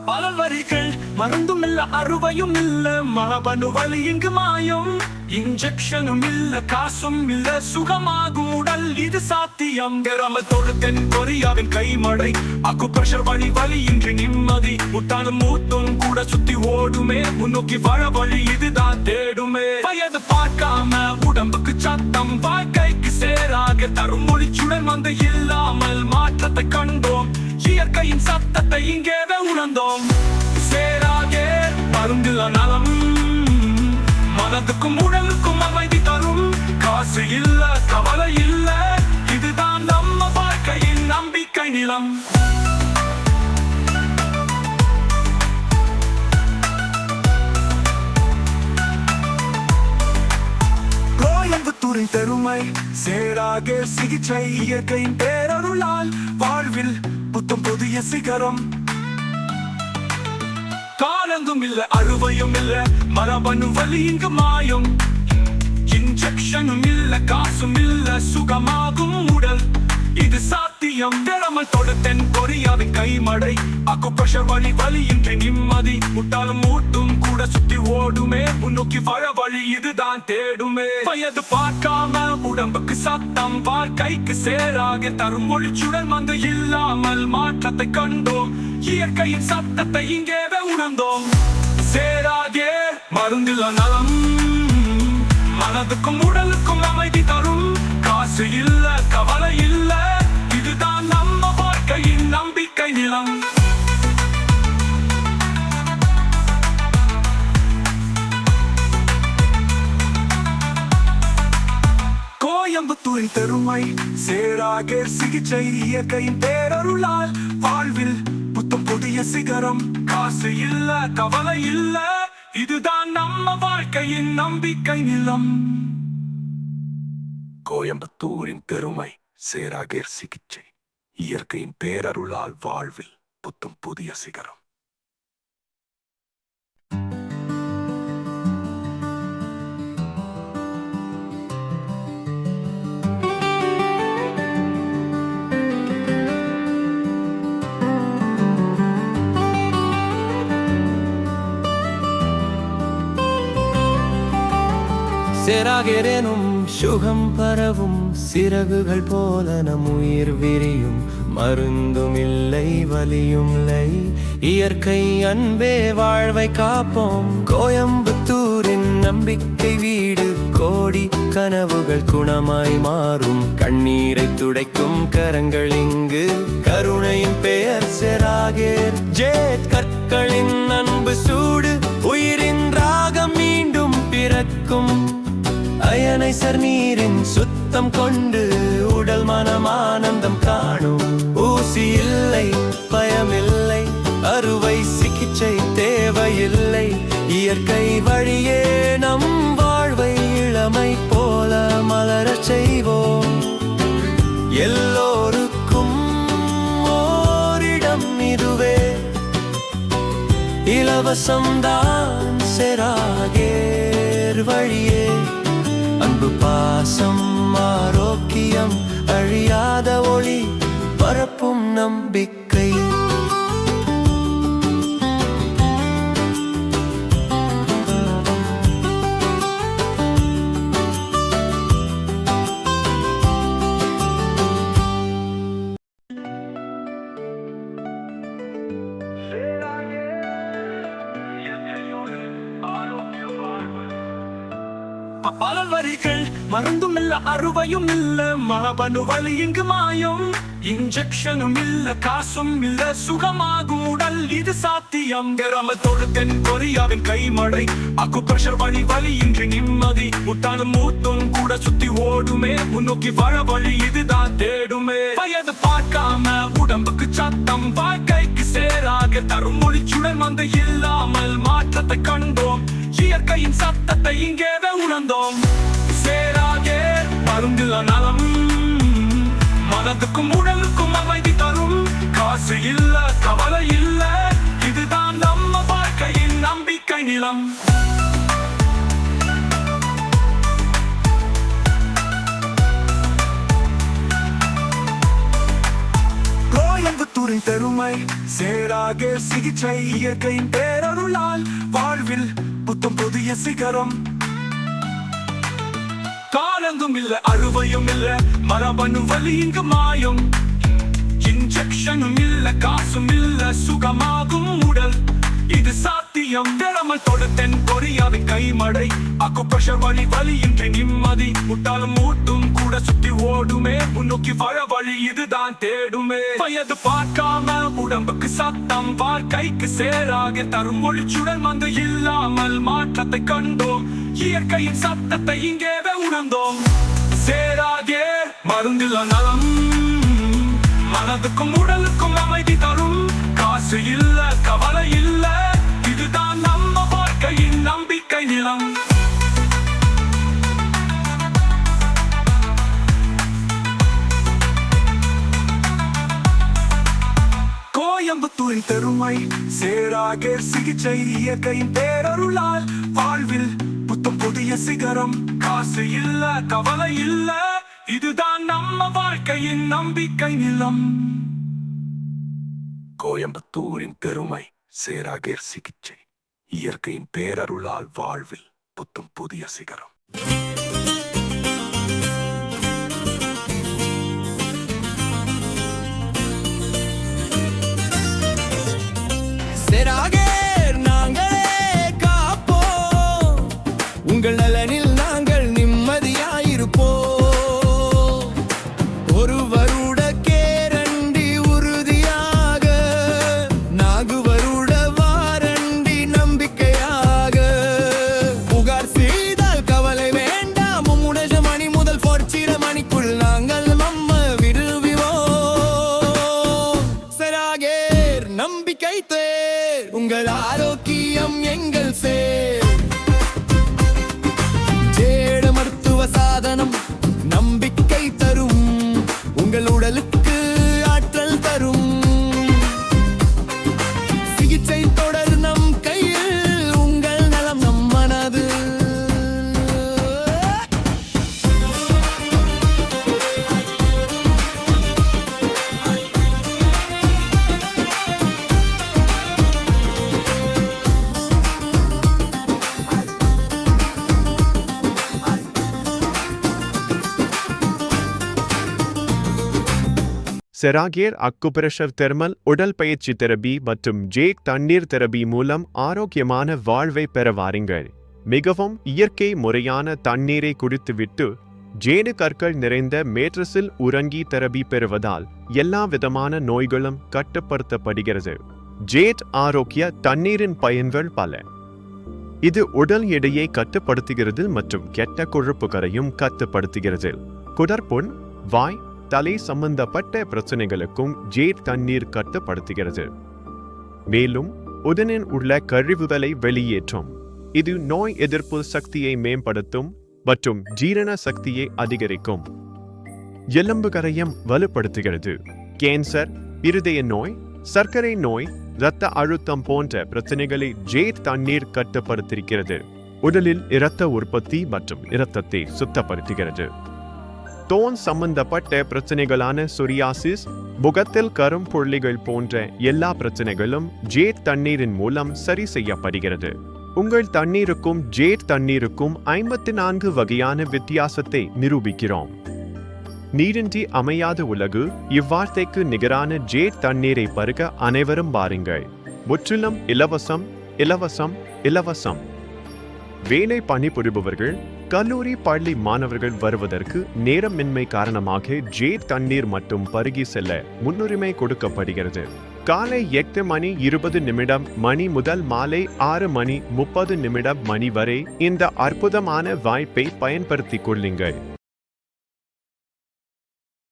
பல வரிகள் மருந்தும் இல்ல அறுவையும் இல்ல மரபணு வலி இங்கு மாயம் இன்ஜெக்ஷனும் இல்ல காசும் இல்ல சுகமாகும் உடல் இது சாத்தியம் கிராமத்தோடு தென் கொரியாவின் கைமழை அக்குப்ரெஷர் வலி இன்றி நிம்மதி முட்டானும் மூத்தும் கூட சுத்தி ஓடுமே முன்னோக்கி வாழ வழி இதுதான் தேடுமே வயது பார்க்காம உடம்புக்கு சத்தம் வாழ்க்கைக்கு சேராக தரும் மொழிச்சுடன் வந்து இல்லாமல் மாற்றத்தை கண்டோம் இயற்கையின் சத்தத்தை இங்கேவே உணர்ந்தோம் சேராக மருந்துல நலம் மனதுக்கும் உடலுக்கும் அமைதி தரும் காசு இல்ல கவலை இல்ல இதுதான் நம்ம வாழ்க்கையின் நம்பிக்கை நிலம் கோயம்புத்தூரின் பெருமை சேராக சிகிச்சை இயற்கையின் பேரருளால் வாழ்வில் புத்தம் புதிய சிகரம் காலங்கும் இல்ல அறுவையும் இல்ல மரபணு வலி இங்கு மாயும் இன்ஜெக்ஷனும் இல்ல காசும் இல்ல சுகமாகும் உடல் இது சாத்தியம் திறமல் தொடு தென் கொரியாவின் கைமழை அக்குப்ரெஷர் வலி இன்றி நிம்மதி முட்டாலும் மூட்டும் கூட சுத்தி ஓடுமே முன்னோக்கி வாழ வழி இதுதான் தேடுமே வயது பார்க்காம உடம்புக்கு சத்தம் வாழ்க்கைக்கு சேராக தரும் மொழிச்சுடன் வந்து இல்லாமல் மாற்றத்தை கண்டோம் இயற்கையின் சத்தத்தை இங்கேவே உணர்ந்தோம் சேராக மருந்துல நலம் மனதுக்கும் உடலுக்கும் அமைதி தரும் காசு இல்ல கவலை இல்ல இதுதான் நம்ம வாழ்க்கையின் நம்பிக்கை நிலம் கோயம்புத்தூரின் பெருமை சேராக சிகிச்சை இயற்கையின் பேரருளால் வாழ்வில் புத்தம் புதிய சிகரம் காசு இல்ல கவலை இல்ல இதுதான் நம்ம வாழ்க்கையின் நம்பிக்கை நிலம் கோயம்புத்தூரின் பெருமை சேராக சிகிச்சை இயற்கையின் பேரருளால் வாழ்வில் புத்தம் புதிய சிகரம் சேராகெனும் சுகம் பரவும் சிறகுகள் போல நம் உயிர் விரியும் மருந்தும் இல்லை வலியும் இல்லை இயற்கை அன்பே வாழ்வை காப்போம் கோயம்புத்தூரின் நம்பிக்கை வீடு கோடி கனவுகள் குணமாய் மாறும் கண்ணீரை துடைக்கும் கரங்கள் இங்கு கருணையின் பெயர் சேராகேர் ஜேட் கற்களின் அன்பு சூடு உயிரின் ராகம் மீண்டும் பிறக்கும் அயனைசர் நீரின் சுத்தம் கொண்டு உடல் மனம் ஆனந்தம் காணும் ஊசி இல்லை பயமில்லை அறுவை சிகிச்சை தேவையில்லை இயற்கை வழியே நம் வாழ்வை இளமை போல மலரச் செய்வோம் எல்லோருக்கும் ஓரிடம் இதுவே இலவசம்தான் சேராகேர் வழியே அன்பு பாசம் ஆரோக்கியம் அழியாத ஒளி பரப்பும் நம்பிக்கை பல வரிகள் மருந்தும் இல்ல அறுவையும் இல்ல மரபணு வலி இங்கு மாயம் இன்ஜெக்ஷனும் இல்ல காசும் இல்ல சுகமாகும் உடல் இது சாத்தியம் கிராமத்தோடு தென் கொரியாவின் கைமழை அக்குப்ரெஷர் வலி இன்றி நிம்மதி முட்டானும் மூத்தும் கூட சுத்தி ஓடுமே முன்னோக்கி வாழ வழி இதுதான் தேடுமே வயது பார்க்காம உடம்புக்கு சத்தம் வாழ்க்கைக்கு சேராக தரும் மொழிச்சுடன் வந்து இல்லாமல் மாற்றத்தை கண்டோம் இயற்கையின் சத்தத்தை இங்கேவே உணர்ந்தோம் சேராக மருந்துல நலம் மனதுக்கும் உடலுக்கும் அமைதி தரும் காசு இல்ல கவலை இல்ல இதுதான் நம்ம வாழ்க்கையின் நம்பிக்கை நிலம் கோயம்புத்தூரின் பெரும் பெருமை சேராக சிகிச்சை இயற்கையின் பேரருளால் வாழ்வில் புத்தம் புதிய சிகரம். காலந்தும் இல்ல அறுவையும் இல்ல மரபணு வலி இங்கு மாயும். இன்ஜெக்ஷனும் இல்ல காசும் இல்ல சுகமாகும் உடல் இது சாத்தியம். திறமல் தொடுத்தென் கொரியாவின் கைமடை அக்குப்ரெஷர் வலி வலியின்றி நிம்மதி. முட்டாலும் மூட்டும் கூட சுத்தி ஓடுமே முன்னோக்கி வர வழி இதுதான் தேடுமே. வயது பார்க்காம உடம்புக்கு சத்தம் வாழ்க்கைக்கு சேராக தரும் ஒளிச்சுடல் மந்து இல்லாமல் மாற்றத்தை கண்டோம். இயற்கையின் சத்தத்தை இங்கேவே உணர்ந்தோம். சேராகே மருந்தில்ல நலம் மனதுக்கும் உடலுக்கும் அமைதி தரும். காசு இல்ல கவலை இல்ல இதுதான் நம்ம வாழ்க்கையின் நம்பிக்கை நிலம். கோயம்புத்தூரின் பெருமை சேராக சிகிச்சை இயற்கையின் பேரருளால் வாழ்வில் புத்தம் புதிய சிகரம். காசு இல்ல கவலை இல்ல இதுதான் நம்ம வாழ்க்கையின் நம்பிக்கை நிலம். கோயம்புத்தூரின் பெருமை சேராக சிகிச்சை இயற்கையின் பேரருளால் வாழ்வில் புத்தம் புதிய சிகரம். சேராகே நாங்களே காப்போம், உங்கள் நலனில் நாங்கள் நிம்மதியாயிருப்போம். ஒரு வருட கேரண்டி உறுதியாக, நாகு வருட வாரண்டி நம்பிக்கையாக. புகார் செய்தால் கவலை வேண்டாம், மும்முடஜ மணி முதல் பொற்சிர மணிக்குள் நாங்கள் நம்ம விடுவிவோம். சேராகே நம்பிக்கை தேர், உங்கள் ஆரோக்கியம் எங்கள் சேர். ஜேட மருத்துவ சாதனம் நம்பிக்கை தரும், உங்கள் உடலுக்கு ஆற்றல் தரும். சிகிச்சை தொடர் நம் கையில், உங்கள் நலம் நம் மனது. செராகேர் அக்குப்ரெஷர் தெர்மல் உடல் பயிற்சி தெரபி மற்றும் ஜேக் தண்ணீர் தெரபி மூலம் ஆரோக்கியமான வாழ்வை பெற வாருங்கள். மிகவும் இயற்கை முறையான தண்ணீரை குடித்துவிட்டு ஜேடு கற்கள் நிறைந்த மேட்ரஸில் உறங்கி தெரபி பெறுவதால் எல்லா விதமான நோய்களும் கட்டுப்படுத்தப்படுகிறது. ஜேட் ஆரோக்கிய தண்ணீரின் பயன்கள் பல. இது உடல் எடையை கட்டுப்படுத்துகிறது மற்றும் கெட்ட கொழுப்புகளையும் கட்டுப்படுத்துகிறது. குடற்புண், வாய், தலை சம்பந்தப்பட்ட பிரச்சனைகளுக்கும் ஜேட் தண்ணீர் கட்டுப்படுத்துகிறது. மேலும் உடலில் உள்ள கழிவுகளை வெளியேற்றும். இது நோய் எதிர்ப்பு சக்தியை மேம்படுத்தும் மற்றும் ஜீரண சக்தியை அதிகரிக்கும். எலும்புகளையும் வலுப்படுத்துகிறது. கேன்சர், இருதய நோய், சர்க்கரை நோய், இரத்த அழுத்தம் போன்ற பிரச்சனைகளை ஜேட் தண்ணீர் கட்டுப்படுத்துகிறது. உடலில் இரத்த உற்பத்தி மற்றும் இரத்தத்தை சுத்தப்படுத்துகிறது. தோல் சம்பந்தப்பட்ட பிரச்சனைகளான சொரியாசிஸ், முகத்தில் கரும் புள்ளிகள் போன்ற எல்லா பிரச்சனைகளும் ஜேட் தண்ணீரின் மூலம் சரி செய்யப்படுகிறது. உங்கள் தண்ணீருக்கும் ஜேட் தண்ணீருக்கும் 54 வகையான வித்தியாசத்தை நிரூபிக்கிறோம். நீரின்றி அமையாத உலகு இவ்வார்த்தைக்கு நிகரான ஜேட் தண்ணீரை பருக அனைவரும் வாருங்கள். முற்றிலும் இலவசம், இலவசம், இலவசம். வேலை பணிபுரிபவர்கள், கல்லூரி பள்ளி மாணவர்கள் வருவதற்கு நேரமின்மை காரணமாக ஜேட் தண்ணீர் மட்டும் பருகி செல்ல முன்னுரிமை கொடுக்கப்படுகிறது. காலை 8:20 மணி முதல் மாலை 6:30 மணி வரை இந்த அற்புதமான வாய்ப்பை பயன்படுத்திக் கொள்ளுங்கள்.